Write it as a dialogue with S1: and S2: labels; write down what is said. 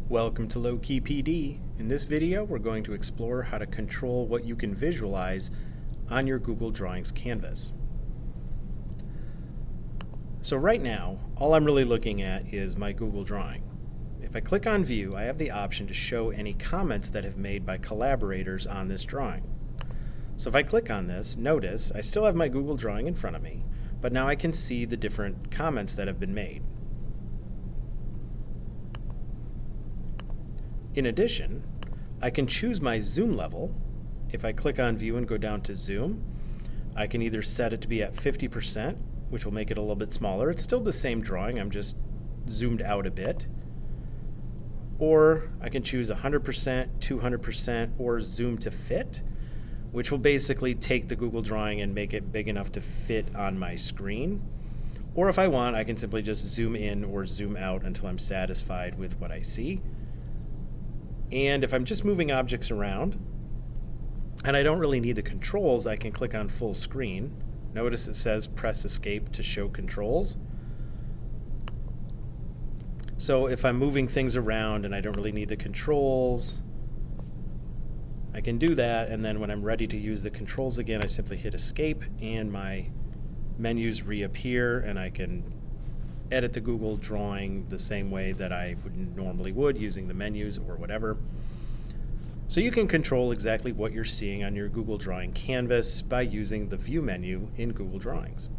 S1: Welcome to Low Key PD. In this video, we're going to explore how to control what you can visualize on your Google Drawings canvas. So right now, all I'm really looking at is my Google Drawing. If I click on View, I have the option to show any comments that have made by collaborators on this drawing. So if I click on this, notice I still have my Google Drawing in front of me, but now I can see the different comments that have been made. In addition, I can choose my zoom level. If I click on View and go down to Zoom, I can either set it to be at 50%, which will make it a little bit smaller. It's still the same drawing, I'm just zoomed out a bit. Or I can choose 100%, 200%, or Zoom to Fit, which will basically take the Google Drawing and make it big enough to fit on my screen. Or if I want, I can simply just zoom in or zoom out until I'm satisfied with what I see. And if I'm just moving objects around, and I don't really need the controls, I can click on full screen. Notice it says press escape to show controls. So if I'm moving things around and I don't really need the controls, I can do that, and then when I'm ready to use the controls again, I simply hit escape and my menus reappear, and I can edit the Google Drawing the same way that I normally would using the menus or whatever. So you can control exactly what you're seeing on your Google Drawing canvas by using the View menu in Google Drawings.